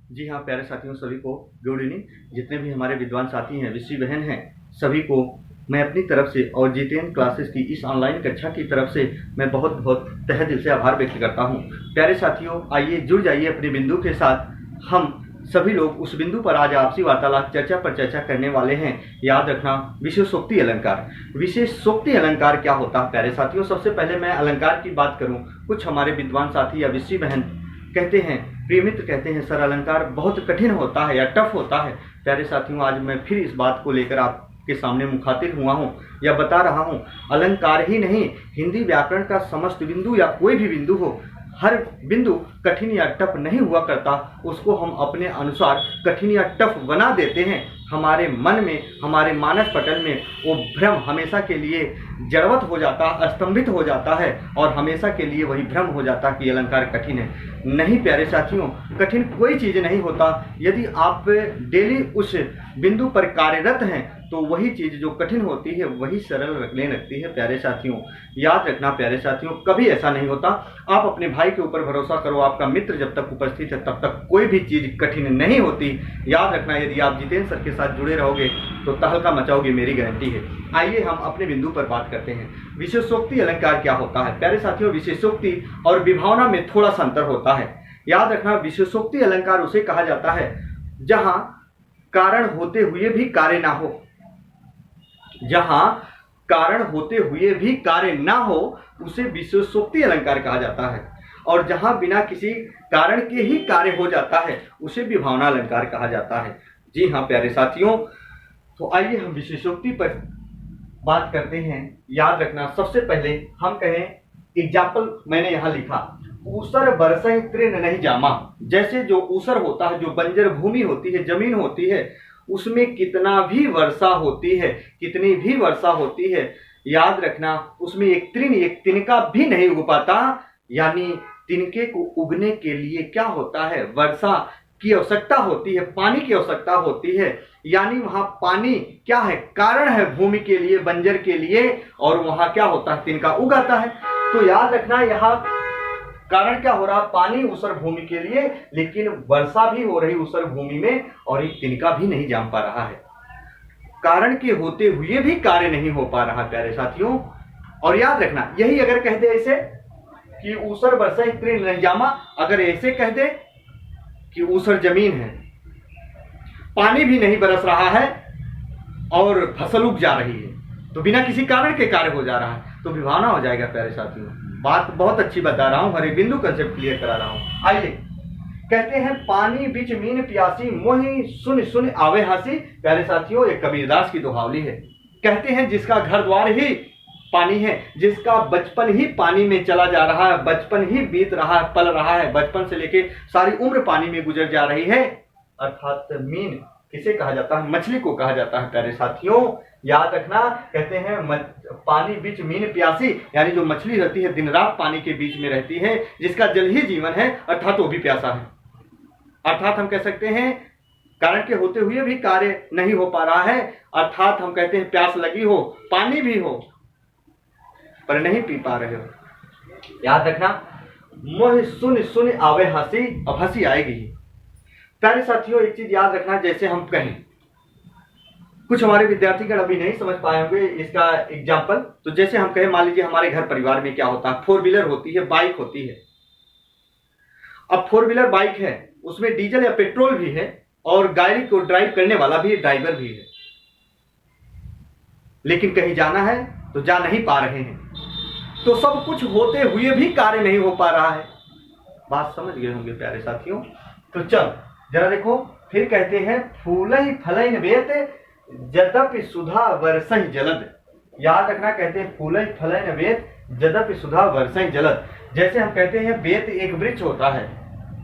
जी हाँ प्यारे साथियों, सभी को गुड इवनिंग। जितने भी हमारे विद्वान साथी हैं, विषय बहन हैं, सभी को मैं अपनी तरफ से और जितेंद्र क्लासेस की इस ऑनलाइन कक्षा की तरफ से मैं बहुत बहुत तहे दिल से आभार व्यक्त करता हूँ। प्यारे साथियों, आइए जुड़ जाइए अपने बिंदु के साथ। हम सभी लोग उस बिंदु पर आज आपसी वार्तालाप चर्चा पर चर्चा करने वाले हैं। याद रखना, विशेषोक्ति अलंकार। विशेषोक्ति अलंकार क्या होता है प्यारे साथियों? सबसे पहले मैं अलंकार की बात करूं। कुछ हमारे विद्वान साथी या विषय बहन कहते हैं, प्रिय मित्र कहते हैं, सर अलंकार बहुत कठिन होता है या टफ होता है। प्यारे साथियों, आज मैं फिर इस बात को लेकर आपके सामने मुखातिब हुआ हूँ या बता रहा हूँ। अलंकार ही नहीं, हिंदी व्याकरण का समस्त बिंदु या कोई भी बिंदु हो, हर बिंदु कठिन या टफ नहीं हुआ करता। उसको हम अपने अनुसार कठिन या टफ बना देते हैं। हमारे मन में, हमारे मानस पटल में वो भ्रम हमेशा के लिए जड़वत हो जाता, स्तंभित हो जाता है और हमेशा के लिए वही भ्रम हो जाता कि अलंकार कठिन है। नहीं प्यारे साथियों, कठिन कोई चीज़ नहीं होता। यदि आप डेली उस बिंदु पर कार्यरत हैं तो वही चीज़ जो कठिन होती है वही सरल लगने लगती है। प्यारे साथियों, याद रखना प्यारे साथियों, कभी ऐसा नहीं होता। आप अपने भाई के ऊपर भरोसा करो, आपका मित्र जब तक उपस्थित है तब तक कोई भी चीज़ कठिन नहीं होती। याद रखना, यदि आप जितेंद्र सर के साथ जुड़े रहोगे तो तहलका मचाओगे, मेरी गारंटी है। आइए हम अपने बिंदु पर बात करते हैं। विशेषोक्ति अलंकार क्या होता है प्यारे साथियों? विशेषोक्ति और विभावना में थोड़ा सा अंतर होता है। याद रखना, विशेषोक्ति अलंकार उसे कहा जाता है जहां कारण होते हुए भी कार्य ना हो। जहां कारण होते हुए भी कार्य ना हो उसे विशेषोक्ति अलंकार कहा जाता है, और जहां बिना किसी कारण के ही कार्य हो जाता है उसे विभावना अलंकार कहा जाता है। जी हाँ प्यारे साथियों, तो आइए हम विशेषोक्ति पर बात करते हैं। याद रखना, सबसे पहले हम कहें एग्जाम्पल, मैंने यहां लिखा, ऊसर बरसहि तृण नहीं जामा। जैसे जो ऊसर होता है, जो बंजर भूमि होती है, जमीन होती है, उसमें कितना भी वर्षा होती है, कितनी भी वर्षा होती है, याद रखना उसमें एक तृण, एक तिनका भी नहीं उग पाता। यानी तिनके को उगने के लिए क्या होता है? वर्षा की आवश्यकता होती है, पानी की आवश्यकता होती है। यानी वहां पानी क्या है? कारण है भूमि के लिए, बंजर के लिए, और वहां क्या होता है? तिनका उगाता है। तो याद रखना, यहाँ कारण क्या हो रहा? पानी ऊसर भूमि के लिए, लेकिन वर्षा भी हो रही ऊसर भूमि में और एक तिनका भी नहीं जाम पा रहा है। कारण के होते हुए भी कार्य नहीं हो पा रहा प्यारे साथियों। और याद रखना, यही अगर कह दे ऐसे कि ऊसर बरसहि तृण नहीं जामा, अगर ऐसे कह दे कि ऊसर जमीन है, पानी भी नहीं बरस रहा है और फसल उग जा रही है, तो बिना किसी कारण के कार्य हो जा रहा है, तो विभावना हो जाएगा प्यारे साथियों। बात बहुत अच्छी बता रहा हूं, हर एक बिंदु कंसेप्ट क्लियर करा रहा हूं। आइए, कहते हैं पानी बिच मीन प्यासी, मोहि सुन सुन आवे हासी। प्यारे साथियों, एक कबीरदास की दोहावली है। कहते हैं जिसका घर द्वार ही पानी है, जिसका बचपन ही पानी में चला जा रहा है, बचपन ही बीत रहा है, पल रहा है, बचपन से लेके सारी उम्र पानी में गुजर जा रही है, अर्थात मीन किसे कहा जाता है? मछली को कहा जाता है प्यारे साथियों। याद रखना, कहते हैं पानी बीच मीन प्यासी, यानी जो मछली रहती है दिन रात पानी के बीच में रहती है, जिसका जल ही जीवन है, अर्थात वो भी प्यासा है। अर्थात हम कह सकते हैं कारण के होते हुए भी कार्य नहीं हो पा रहा है, अर्थात हम कहते हैं प्यास लगी हो, पानी भी हो, पर नहीं पी पा रहे हो। याद रखना, मोह सुन सुन आवे हंसी, अब हंसी आएगी ही। प्यारे साथियों, एक चीज याद रखना, जैसे हम कहें, कुछ हमारे विद्यार्थीगण अभी नहीं समझ पाए होंगे इसका एग्जाम्पल। तो जैसे हम कहें, मान लीजिए हमारे घर परिवार में क्या होता है, 4 व्हीलर होती है, बाइक होती है। अब 4 व्हीलर बाइक है, उसमें डीजल या पेट्रोल भी है और गाड़ी को ड्राइव करने वाला भी, ड्राइवर भी है, लेकिन कहीं जाना है तो जा नहीं पा रहे हैं। तो सब कुछ होते हुए भी कार्य नहीं हो पा रहा है। बात समझ गए होंगे प्यारे साथियों। तो चल जरा देखो, फिर कहते हैं फूलहि फलहि वेत, यद्यपि सुधा वर्षहि जलद। याद रखना, कहते हैं फूलहि फलहि वेत, यद्यपि सुधा वर्षहि जलद। जैसे हम कहते हैं बेत एक वृक्ष होता है,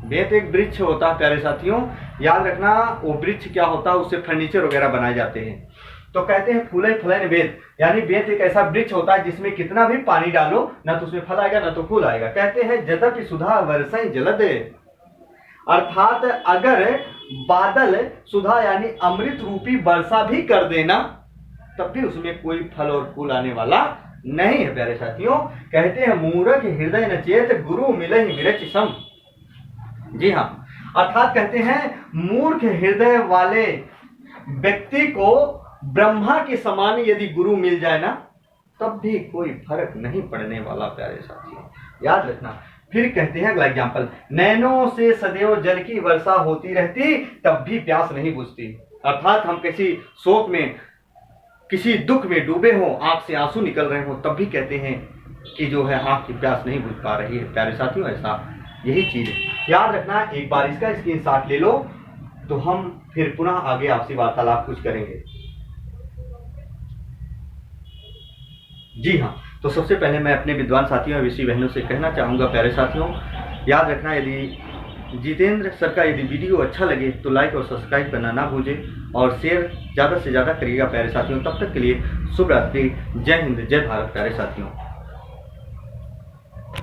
बेत एक वृक्ष होता है प्यारे साथियों। याद रखना, वो वृक्ष क्या होता है, उससे फर्नीचर वगैरह बनाए जाते हैं। तो कहते हैं फूलहि फलहि वेत, यानी बेत एक ऐसा वृक्ष होता है जिसमें कितना भी पानी डालो ना तो उसमें फल आएगा ना तो फूल आएगा। कहते हैं यद्यपि सुधा वर्षहि जलद, अर्थात अगर बादल सुधा यानी अमृत रूपी वर्षा भी कर देना तब भी उसमें कोई फल और फूल आने वाला नहीं है प्यारे साथियों। कहते हैं मूर्ख हृदय न चेत, गुरु मिलहि मिरच सम। जी हाँ, अर्थात कहते हैं मूर्ख हृदय वाले व्यक्ति को ब्रह्मा के समान यदि गुरु मिल जाए ना, तब भी कोई फर्क नहीं पड़ने वाला प्यारे साथियों, याद रखना। फिर कहते हैं अगला एग्जाम्पल, नैनों से सदैव जल की वर्षा होती रहती, तब भी प्यास नहीं बुझती। अर्थात हम किसी शोक में, किसी दुख में डूबे हो, आंख से आंसू निकल रहे हो, तब भी कहते हैं कि जो है आंख की प्यास नहीं बुझ पा रही है। प्यारे साथियों, ऐसा यही चीज है, याद रखना। एक बार इसका स्क्रीनशॉट ले लो, तो हम फिर पुनः आगे आपसे वार्तालाप कुछ करेंगे। जी हाँ, तो सबसे पहले मैं अपने विद्वान साथियों और विषय बहनों से कहना चाहूँगा, प्यारे साथियों, याद रखना, यदि जितेंद्र सर का यदि वीडियो अच्छा लगे तो लाइक और सब्सक्राइब करना ना भूलें और शेयर ज़्यादा से ज़्यादा करिएगा प्यारे साथियों। तब तक के लिए शुभ रात्रि, जय हिंद, जय भारत प्यारे साथियों।